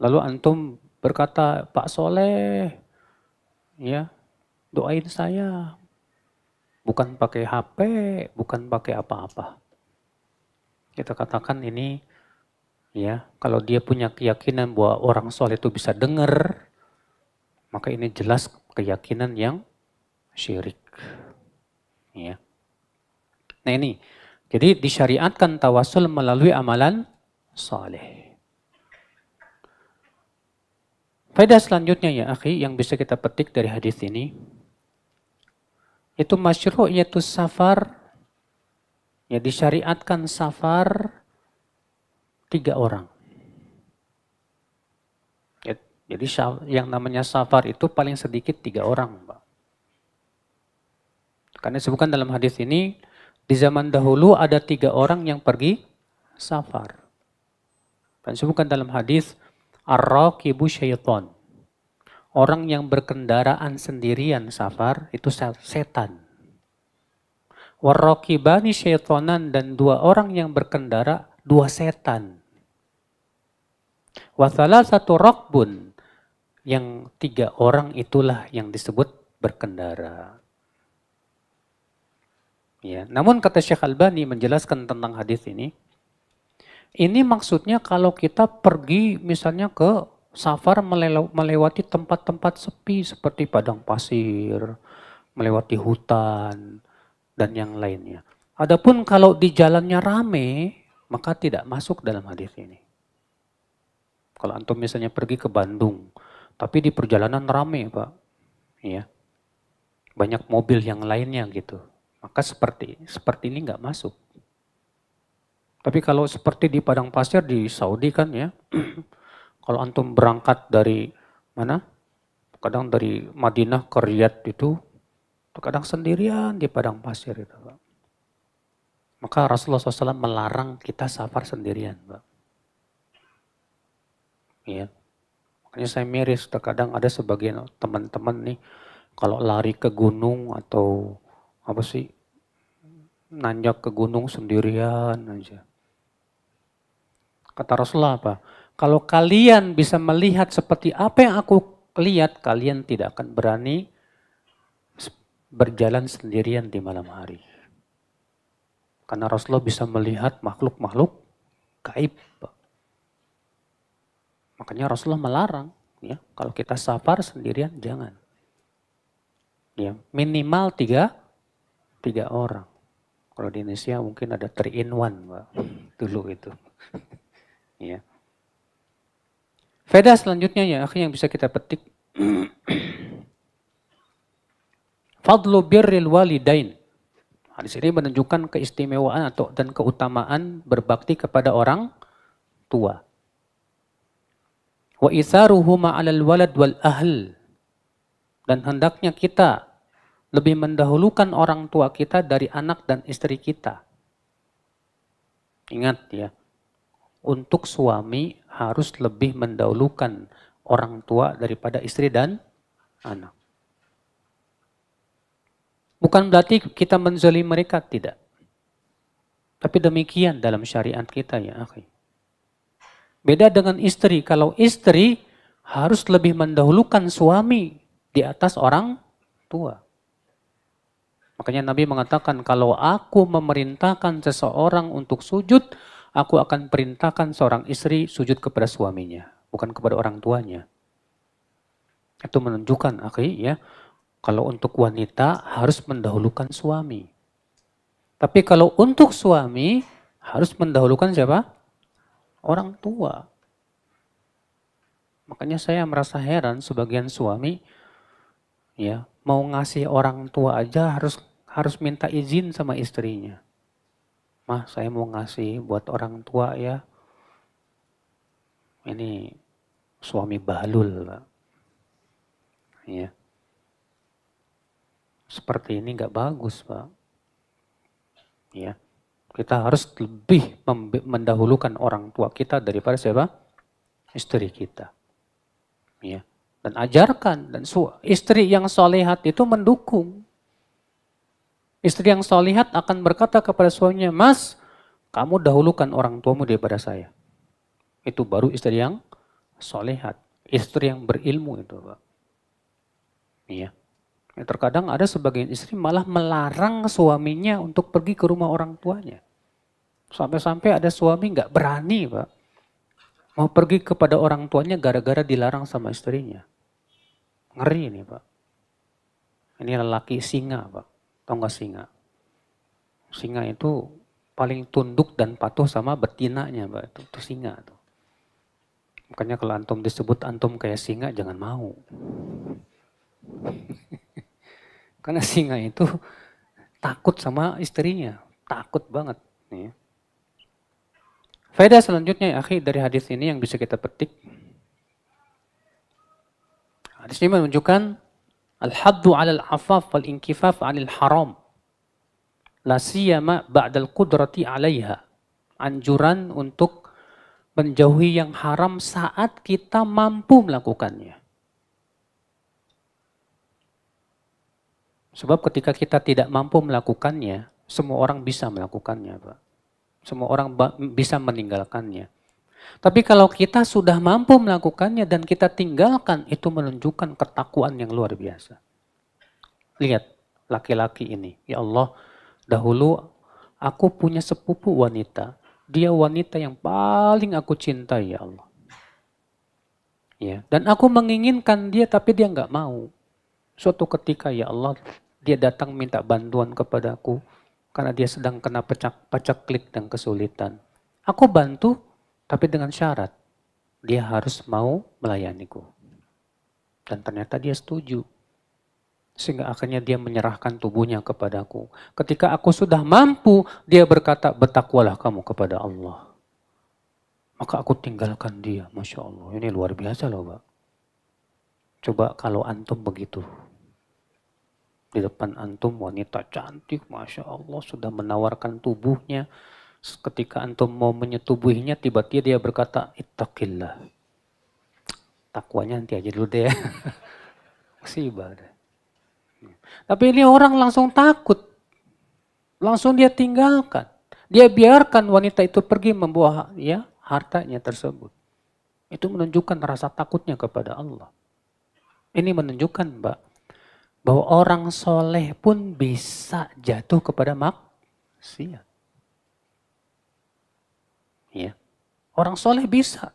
Lalu antum berkata, Pak Soleh, ya doain saya. Bukan pakai HP, bukan pakai apa-apa. Kita katakan ini, ya kalau dia punya keyakinan bahwa orang soleh itu bisa dengar, maka ini jelas keyakinan yang syirik. Ya. Nah ini, jadi disyariatkan tawasul melalui amalan saleh. Faedah selanjutnya ya akhi yang bisa kita petik dari hadis ini, itu masyru'iyatus safar, ya disyariatkan safar 3 orang. Ya, jadi yang namanya safar itu paling sedikit 3 orang. Pak. Karena disebutkan dalam hadis ini, di zaman dahulu ada 3 orang yang pergi safar. Dan disebutkan dalam hadis, ar-raqibu syaitan. Orang yang berkendaraan sendirian safar itu setan. Warraqibani syaitanan, dan 2 orang yang berkendara 2 setan. Wasalah satu raqbun, yang 3 orang itulah yang disebut berkendara. Ya, namun kata Syekh Albani menjelaskan tentang hadis ini maksudnya kalau kita pergi misalnya ke safar melewati tempat-tempat sepi seperti padang pasir, melewati hutan, dan yang lainnya. Adapun kalau di jalannya rame, maka tidak masuk dalam hadis ini. Kalau antum misalnya pergi ke Bandung, tapi di perjalanan rame Pak, ya, banyak mobil yang lainnya gitu, maka seperti ini nggak masuk. Tapi kalau seperti di padang pasir di Saudi kan ya, kalau antum berangkat dari mana? Kadang dari Madinah ke Riyadh itu, kadang sendirian di padang pasir itu, Pak. Maka Rasulullah SAW melarang kita safar sendirian, Pak. Ya. Makanya saya miris, terkadang ada sebagian teman-teman nih, kalau lari ke gunung atau apa sih, nanjak ke gunung sendirian aja. Kata Rasulullah apa? Kalau kalian bisa melihat seperti apa yang aku lihat, kalian tidak akan berani berjalan sendirian di malam hari. Karena Rasulullah bisa melihat makhluk-makhluk gaib. Makanya Rasulullah melarang, ya, kalau kita safar sendirian jangan. Ya, minimal 3 orang. Kalau di Indonesia mungkin ada 3 in 1, Pak. Dulu itu. Ya. Faedah selanjutnya ya, akhirnya yang bisa kita petik. Fadlu birril walidain. Hadis ini menunjukkan keistimewaan dan keutamaan berbakti kepada orang tua. Wa itharuhuma 'alal walad wal ahl. Dan hendaknya kita lebih mendahulukan orang tua kita dari anak dan istri kita. Ingat ya, untuk suami harus lebih mendahulukan orang tua daripada istri dan anak. Bukan berarti kita menzalimi mereka, tidak. Tapi demikian dalam syariat kita ya akhi. Beda dengan istri, kalau istri harus lebih mendahulukan suami di atas orang tua. Makanya Nabi mengatakan, kalau aku memerintahkan seseorang untuk sujud, aku akan perintahkan seorang istri sujud kepada suaminya, bukan kepada orang tuanya. Itu menunjukkan, akhi, ya, kalau untuk wanita harus mendahulukan suami. Tapi kalau untuk suami harus mendahulukan siapa? Orang tua. Makanya saya merasa heran sebagian suami, ya, mau ngasih orang tua aja harus minta izin sama istrinya. Mah, saya mau ngasih buat orang tua ya. Ini suami bahlul, Pak. Ya. Seperti ini nggak bagus, Pak. Ya, kita harus lebih mendahulukan orang tua kita daripada siapa? Istri kita. Ya, dan ajarkan, dan istri yang solehat itu mendukung. Istri yang solehat akan berkata kepada suaminya, Mas, kamu dahulukan orang tuamu daripada saya. Itu baru istri yang solehat. Istri yang berilmu itu, Pak. Iya. Terkadang ada sebagian istri malah melarang suaminya untuk pergi ke rumah orang tuanya. Sampai-sampai ada suami nggak berani, Pak. Mau pergi kepada orang tuanya gara-gara dilarang sama istrinya. Ngeri ini, Pak. Ini lelaki singa, Pak. Tahu nggak singa? Singa itu paling tunduk dan patuh sama betinanya, Pak. Itu singa tuh. Makanya kalau antum disebut antum kayak singa, jangan mau. Karena singa itu takut sama istrinya. Takut banget. Ya. Faedah selanjutnya, akhi, dari hadis ini yang bisa kita petik. Hadis ini menunjukkan al-haddu 'alal 'afaf wal inkifaf 'anil haram. La siyama ba'dal qudrati 'alaiha. Anjuran untuk menjauhi yang haram saat kita mampu melakukannya. Sebab ketika kita tidak mampu melakukannya, semua orang bisa melakukannya, Pak. Semua orang bisa meninggalkannya. Tapi kalau kita sudah mampu melakukannya dan kita tinggalkan, itu menunjukkan ketakwaan yang luar biasa. Lihat laki-laki ini. Ya Allah, dahulu aku punya sepupu wanita. Dia wanita yang paling aku cintai, ya Allah. Ya, dan aku menginginkan dia tapi dia nggak mau. Suatu ketika, ya Allah, dia datang minta bantuan kepadaku karena dia sedang kena pacak-klik dan kesulitan. Aku bantu, tapi dengan syarat dia harus mau melayaniku. Dan ternyata dia setuju. Sehingga akhirnya dia menyerahkan tubuhnya kepadaku. Ketika aku sudah mampu, dia berkata, bertakwalah kamu kepada Allah. Maka aku tinggalkan dia. Masya Allah, ini luar biasa loh, Pak. Coba kalau antum begitu. Di depan antum wanita cantik, Masya Allah, sudah menawarkan tubuhnya. Ketika antum mau menyetubuhinya, tiba-tiba dia berkata, ittaqillah. Takwanya nanti aja dulu deh. Musibah deh. Tapi ini orang langsung takut. Langsung dia tinggalkan. Dia biarkan wanita itu pergi membawa ya hartanya tersebut. Itu menunjukkan rasa takutnya kepada Allah. Ini menunjukkan, Mbak, bahwa orang soleh pun bisa jatuh kepada maksiat. Ya. Orang soleh bisa.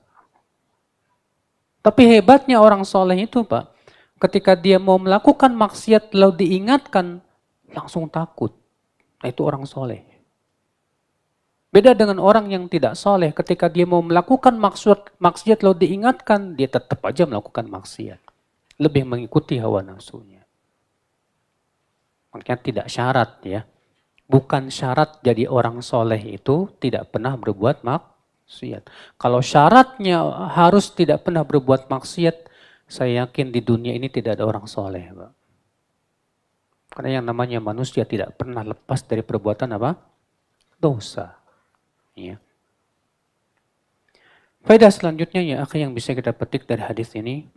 Tapi hebatnya orang soleh itu, Pak, ketika dia mau melakukan maksiat lalu diingatkan, langsung takut. Nah, itu orang soleh. Beda dengan orang yang tidak soleh, ketika dia mau melakukan maksiat lalu diingatkan, dia tetap aja melakukan maksiat. Lebih mengikuti hawa nafsunya. Makanya tidak syarat ya. Bukan syarat jadi orang soleh itu tidak pernah berbuat maksiat. Kalau syaratnya harus tidak pernah berbuat maksiat, saya yakin di dunia ini tidak ada orang soleh, Pak. Karena yang namanya manusia tidak pernah lepas dari perbuatan apa? Dosa. Ya. Faedah selanjutnya ya, yang bisa kita petik dari hadis ini.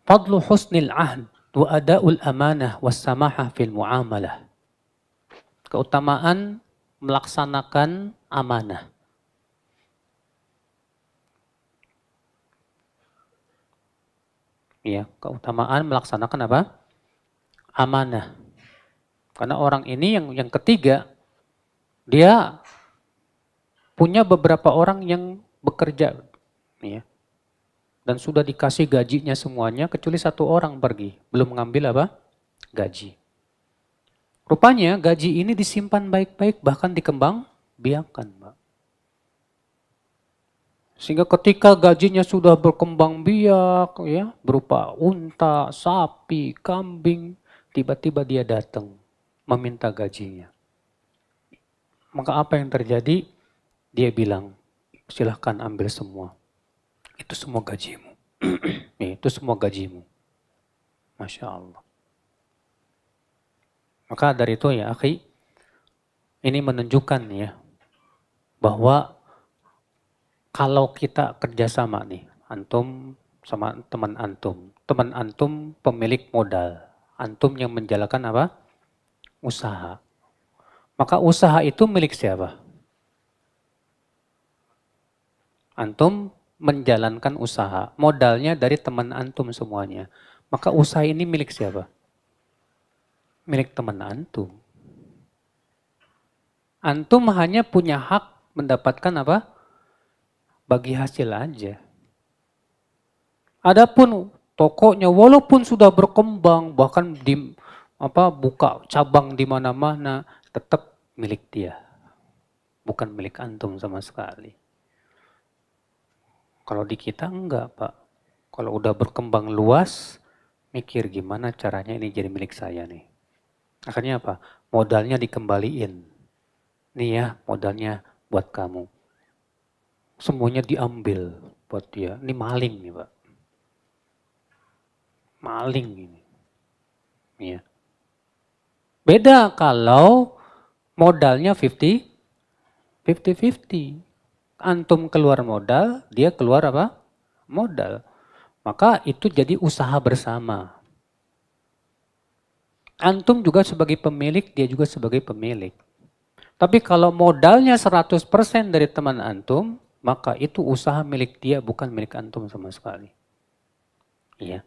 Fadlu husnil ahd wa ada'ul amanah was samahah fil muamalah. Keutamaan melaksanakan amanah. Ya, keutamaan melaksanakan apa? Amanah. Karena orang ini yang ketiga, dia punya beberapa orang yang bekerja, ya, dan sudah dikasih gajinya semuanya, kecuali satu orang pergi, belum mengambil apa? Gaji. Rupanya gaji ini disimpan baik-baik, bahkan dikembang biakan, Pak. Sehingga ketika gajinya sudah berkembang biak, ya, berupa unta, sapi, kambing, tiba-tiba dia datang meminta gajinya. Maka apa yang terjadi? Dia bilang, silahkan ambil semua. Itu semua gajimu. Itu semua gajimu. Masya Allah. Maka dari itu ya akhi, ini menunjukkan ya bahwa kalau kita kerjasama nih, antum sama teman antum pemilik modal, antum yang menjalankan apa? Usaha. Maka usaha itu milik siapa? Antum menjalankan usaha, modalnya dari teman antum semuanya. Maka usaha ini milik siapa? Milik teman antum. Antum hanya punya hak mendapatkan apa? Bagi hasil aja. Adapun tokonya walaupun sudah berkembang, bahkan buka cabang di mana-mana, tetap milik dia. Bukan milik antum sama sekali. Kalau di kita enggak, Pak. Kalau udah berkembang luas, mikir gimana caranya ini jadi milik saya nih. Akhirnya apa? Modalnya dikembaliin. Nih ya, modalnya buat kamu. Semuanya diambil buat dia. Ini maling nih, Pak. Maling ini. Ya. Beda kalau modalnya 50-50. Antum keluar modal, dia keluar apa? Modal. Maka itu jadi usaha bersama. Antum juga sebagai pemilik, dia juga sebagai pemilik. Tapi kalau modalnya 100% dari teman antum, maka itu usaha milik dia, bukan milik antum sama sekali. Iya.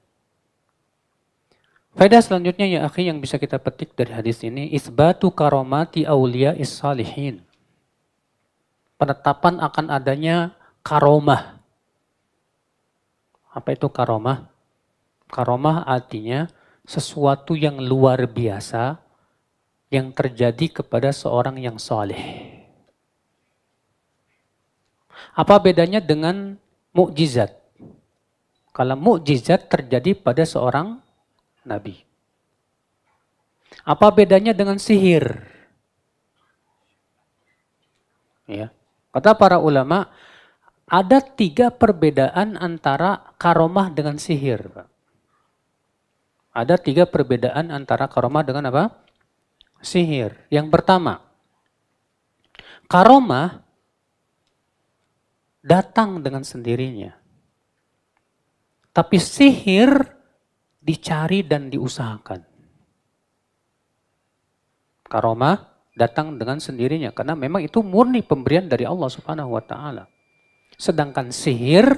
Faedah selanjutnya ya akhi yang bisa kita petik dari hadis ini, isbatu karomati awliya is-salihin. Penetapan akan adanya karomah. Apa itu karomah? Karomah artinya sesuatu yang luar biasa yang terjadi kepada seorang yang soleh. Apa bedanya dengan mukjizat? Kalau mukjizat terjadi pada seorang nabi. Apa bedanya dengan sihir? Ya. Kata para ulama, ada 3 perbedaan antara karomah dengan sihir. Ada 3 perbedaan antara karomah dengan apa? Sihir. Yang pertama, karomah datang dengan sendirinya. Tapi sihir dicari dan diusahakan. Karomah datang dengan sendirinya karena memang itu murni pemberian dari Allah Subhanahu wa taala. Sedangkan sihir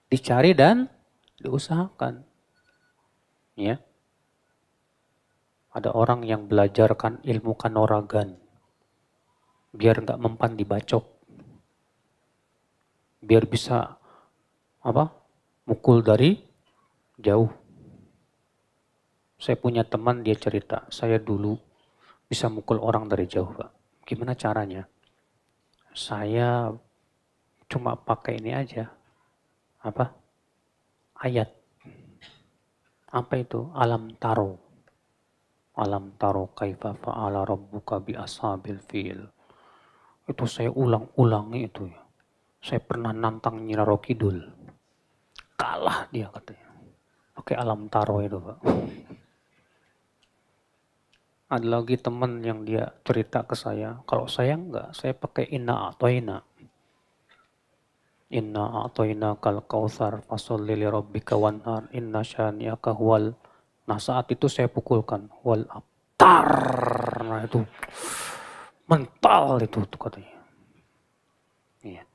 dicari dan diusahakan. Ya. Ada orang yang belajarkan ilmu kanuragan biar nggak mempan dibacok. Biar bisa mukul dari jauh. Saya punya teman dia cerita, saya dulu bisa mukul orang dari jauh, Pak. Gimana caranya? Saya cuma pakai ini aja. Apa? Ayat. Apa itu? Alam taro. Alam taro kaifa fa'ala rabbuka bi ashabil fil. Itu saya ulang-ulangi itu ya. Saya pernah nantang Nyi Roro Kidul. Kalah dia katanya. Pakai alam taro itu, Pak. Ada lagi teman yang dia cerita ke saya, kalau saya enggak, saya pakai inna a'toina. Inna a'toina kal kautsar fasolli li rabbika wanhar inna syani'aka huwal. Nah saat itu saya pukulkan wal abtar. Nah itu mental itu tuh katanya. Iya.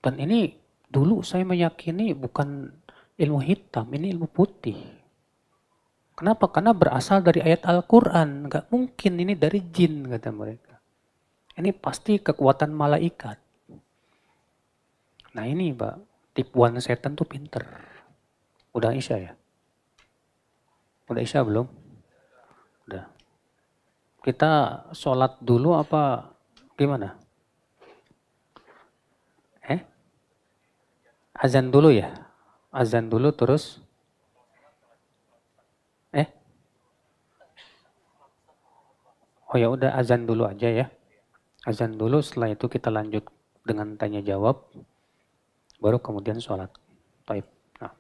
Dan ini dulu saya meyakini bukan ilmu hitam, ini ilmu putih. Kenapa? Karena berasal dari ayat Al-Quran. Nggak mungkin ini dari jin, kata mereka. Ini pasti kekuatan malaikat. Nah ini Pak, tipuan setan tuh pinter. Udah Isya ya? Udah Isya belum? Udah. Kita sholat dulu apa gimana? Azan dulu ya? Azan dulu terus? Oh ya udah azan dulu aja ya. Azan dulu, setelah itu kita lanjut dengan tanya jawab. baru kemudian sholat. Taib. Nah.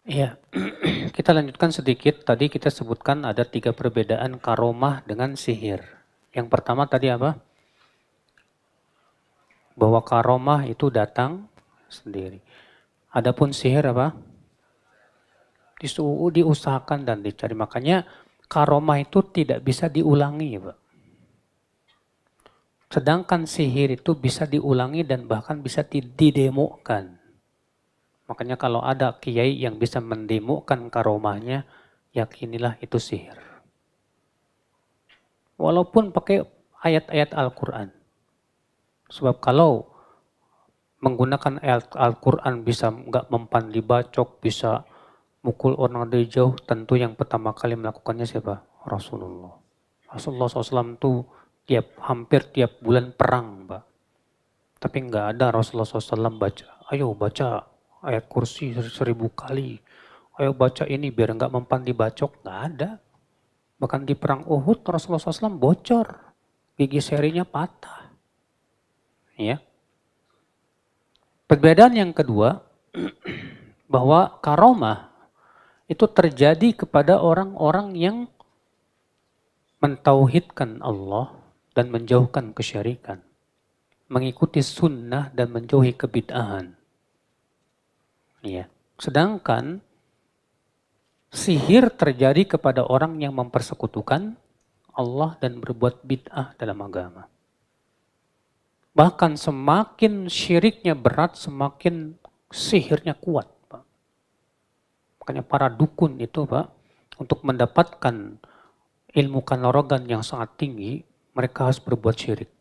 Iya, kita lanjutkan sedikit. Tadi kita sebutkan ada 3 perbedaan karomah dengan sihir. Yang pertama tadi apa? Bahwa karomah itu datang sendiri. Adapun sihir apa? Diusahakan dan dicari. Makanya karomah itu tidak bisa diulangi, Pak. Sedangkan sihir itu bisa diulangi dan bahkan bisa didemokan. Makanya kalau ada kiai yang bisa mendemokan karomahnya, yakinilah itu sihir. Walaupun pakai ayat-ayat Al-Quran. Sebab kalau menggunakan ayat Al-Quran bisa nggak mempan dibacok, bisa mukul orang dari jauh, tentu yang pertama kali melakukannya siapa? Rasulullah. Rasulullah SAW itu hampir tiap bulan perang, Pak. Tapi nggak ada Rasulullah SAW baca ayat kursi 1000 kali. Ayo baca ini biar nggak mempan dibacok. Nggak ada. Bahkan di perang Uhud Rasulullah SAW bocor. Gigi serinya patah. Ya. Perbedaan yang kedua, bahwa karomah itu terjadi kepada orang-orang yang mentauhidkan Allah dan menjauhkan kesyirikan. Mengikuti sunnah dan menjauhi kebid'ahan. Ya. Sedangkan sihir terjadi kepada orang yang mempersekutukan Allah dan berbuat bid'ah dalam agama. Bahkan semakin syiriknya berat, semakin sihirnya kuat, Pak. Makanya para dukun itu, Pak, untuk mendapatkan ilmu kanuragan yang sangat tinggi, mereka harus berbuat syirik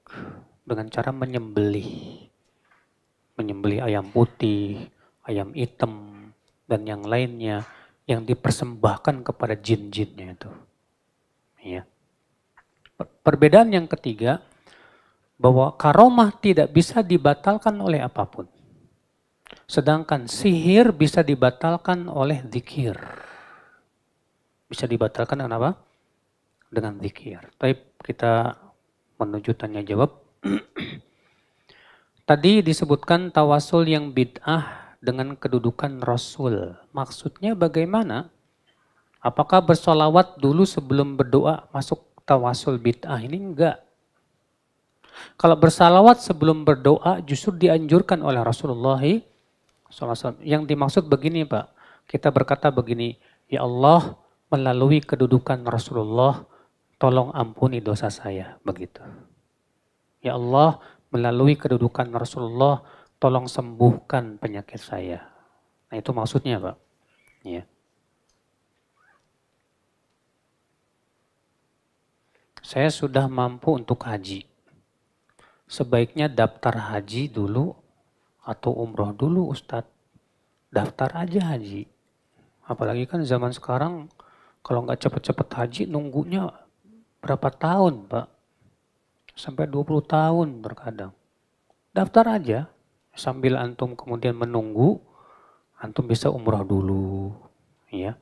dengan cara menyembelih ayam putih, ayam hitam, dan yang lainnya yang dipersembahkan kepada jin-jinnya itu. Ya. Perbedaan yang ketiga, bahwa karomah tidak bisa dibatalkan oleh apapun. Sedangkan sihir bisa dibatalkan oleh zikir. Bisa dibatalkan dengan apa? Dengan zikir. Tapi kita menuju tanya jawab. Tadi disebutkan tawasul yang bid'ah dengan kedudukan Rasul. Maksudnya bagaimana? Apakah bersolawat dulu sebelum berdoa masuk tawasul bid'ah? Ini enggak. Kalau bersalawat sebelum berdoa justru dianjurkan oleh Rasulullah SAW. Yang dimaksud begini Pak, kita berkata begini, ya Allah melalui kedudukan Rasulullah, tolong ampuni dosa saya, begitu. Ya Allah melalui kedudukan Rasulullah, tolong sembuhkan penyakit saya. Nah itu maksudnya Pak. Ya. Saya sudah mampu untuk haji. Sebaiknya daftar haji dulu atau umroh dulu Ustadz. Daftar aja haji. Apalagi kan zaman sekarang kalau nggak cepet-cepet haji nunggunya berapa tahun Pak? Sampai 20 tahun terkadang. Daftar aja. Sambil antum kemudian menunggu, antum bisa umroh dulu. Ya.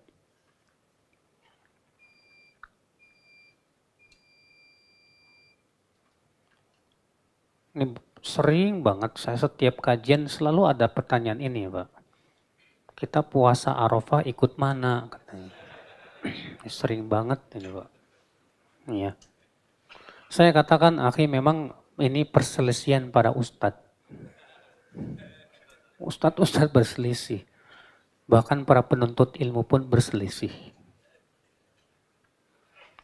Ini sering banget saya setiap kajian selalu ada pertanyaan ini Pak. Kita puasa Arafah ikut mana katanya. Sering banget ini Pak. Iya. Saya katakan akhi memang ini perselisihan para ustadz. Ustadz berselisih. Bahkan para penuntut ilmu pun berselisih.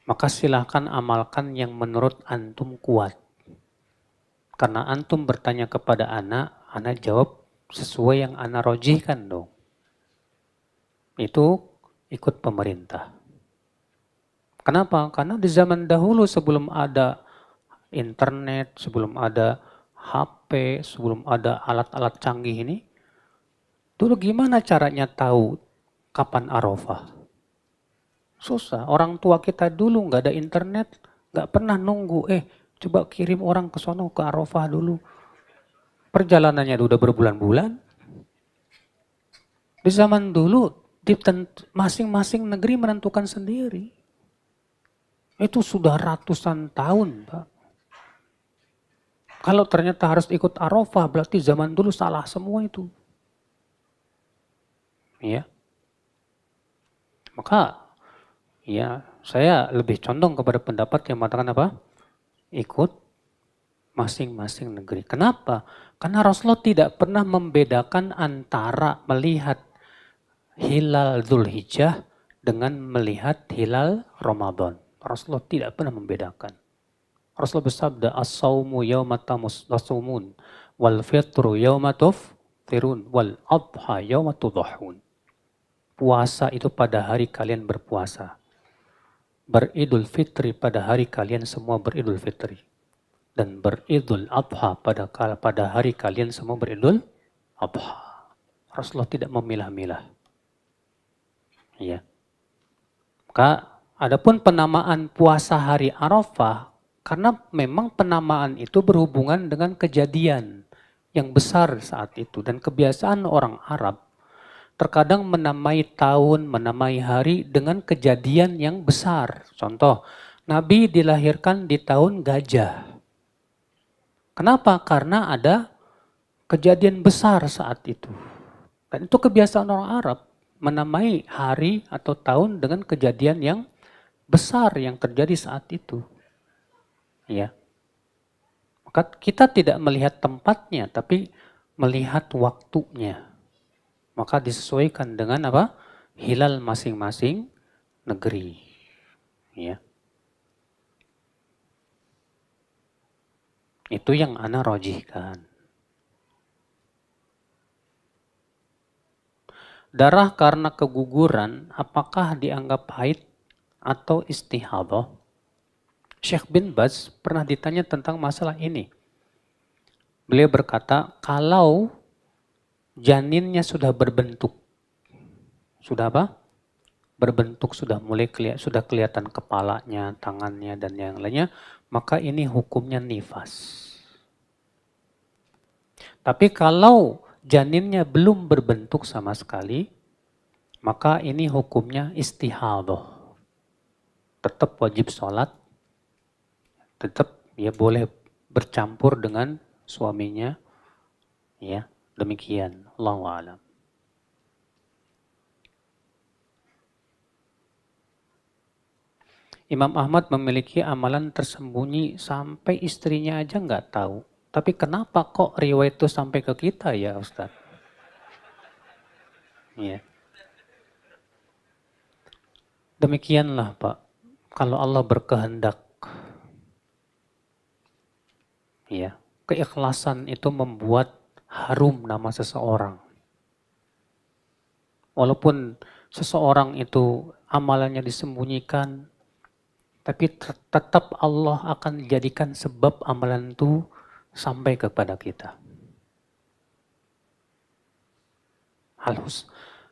Maka silahkan amalkan yang menurut antum kuat. Karena antum bertanya kepada anak jawab sesuai yang anak rojihkan dong. Itu ikut pemerintah. Kenapa? Karena di zaman dahulu sebelum ada internet, sebelum ada HP, sebelum ada alat-alat canggih ini, dulu gimana caranya tahu kapan Arafah? Susah. Orang tua kita dulu nggak ada internet, nggak pernah nunggu. Coba kirim orang ke sono ke Arafah dulu. Perjalanannya udah berbulan-bulan. Di zaman dulu masing-masing negeri menentukan sendiri. Itu sudah ratusan tahun, Pak. Kalau ternyata harus ikut Arafah, berarti zaman dulu salah semua itu. Ya. Maka ya saya lebih condong kepada pendapat yang mengatakan apa? Ikut masing-masing negeri. Kenapa? Karena Rasulullah tidak pernah membedakan antara melihat hilal Dzulhijjah dengan melihat hilal Ramadan. Rasulullah tidak pernah membedakan. Rasulullah bersabda, as-sawmu yawma tasumun, wal fitru yawma tuftirun, wal adha yawma tudhahun. Puasa itu pada hari kalian berpuasa. Beridul fitri pada hari kalian semua beridul fitri. Dan beridul adha pada hari kalian semua beridul adha. Rasulullah tidak memilah-milah. Ya. Maka adapun penamaan puasa hari Arafah, karena memang penamaan itu berhubungan dengan kejadian yang besar saat itu. Dan kebiasaan orang Arab terkadang menamai tahun, menamai hari dengan kejadian yang besar. Contoh, Nabi dilahirkan di tahun gajah. Kenapa? Karena ada kejadian besar saat itu. Dan itu kebiasaan orang Arab, menamai hari atau tahun dengan kejadian yang besar yang terjadi saat itu. Ya. Maka kita tidak melihat tempatnya, tapi melihat waktunya. Maka disesuaikan dengan apa? Hilal masing-masing negeri. Ya. Itu yang ana rojihkan. Darah karena keguguran apakah dianggap haid atau istihadah? Syekh bin Baz pernah ditanya tentang masalah ini. Beliau berkata, kalau janinnya sudah berbentuk, sudah apa? Berbentuk, sudah mulai sudah kelihatan kepalanya, tangannya, dan yang lainnya, maka ini hukumnya nifas. Tapi kalau janinnya belum berbentuk sama sekali, maka ini hukumnya istihadah. Tetap wajib sholat, tetap ya boleh bercampur dengan suaminya, ya demikian. Allahu a'lam. Imam Ahmad memiliki amalan tersembunyi sampai istrinya aja nggak tahu. Tapi kenapa kok riwayat itu sampai ke kita ya Ustaz? Ya. Demikianlah Pak. Kalau Allah berkehendak, ya, keikhlasan itu membuat harum nama seseorang. Walaupun seseorang itu amalannya disembunyikan, tapi tetap Allah akan jadikan sebab amalan itu sampai kepada kita.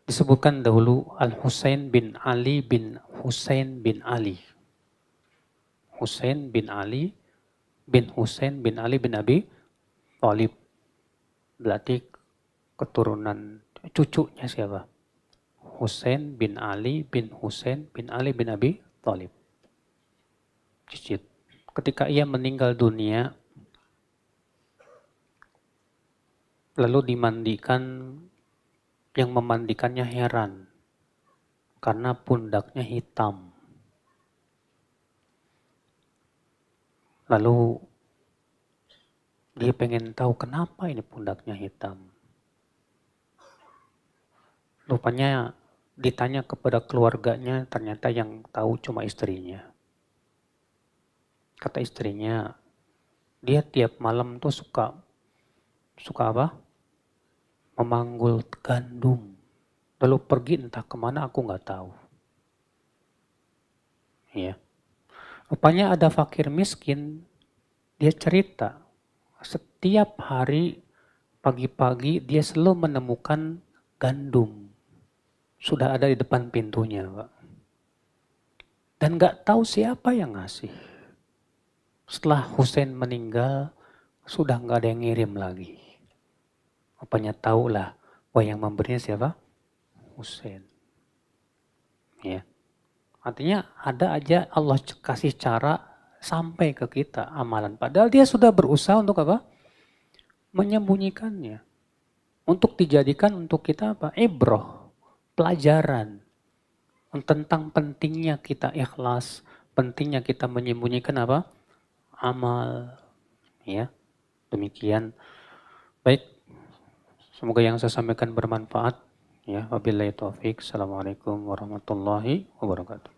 Disebutkan dahulu Al-Husain bin Ali bin Husain bin Ali. Husain bin Ali bin Husain bin Ali bin Abi Thalib. Berarti keturunan cucunya siapa? Husain bin Ali bin Husain bin Ali bin Abi Thalib. Cicit. Ketika ia meninggal dunia, lalu dimandikan, yang memandikannya heran karena pundaknya hitam. Lalu dia pengen tahu kenapa ini pundaknya hitam. Rupanya ditanya kepada keluarganya, ternyata yang tahu cuma istrinya. Kata istrinya, dia tiap malam tuh suka apa? Memanggul gandum. Lalu pergi entah kemana aku nggak tahu. Ya. Rupanya ada fakir miskin, dia cerita setiap hari pagi-pagi dia selalu menemukan gandum. Sudah ada di depan pintunya, Pak. Dan nggak tahu siapa yang ngasih. Setelah Husain meninggal, sudah nggak ada yang ngirim lagi. Rupanya tahulah bahwa yang memberinya siapa? Husain. Ya. Artinya ada aja Allah kasih cara sampai ke kita amalan. Padahal dia sudah berusaha untuk apa? Menyembunyikannya. Untuk dijadikan untuk kita apa? Ibroh. Pelajaran. Tentang pentingnya kita ikhlas. Pentingnya kita menyembunyikan apa? Amal. Ya. Demikian. Baik. Semoga yang saya sampaikan bermanfaat. Ya, wabillahi taufik. Assalamualaikum warahmatullahi wabarakatuh.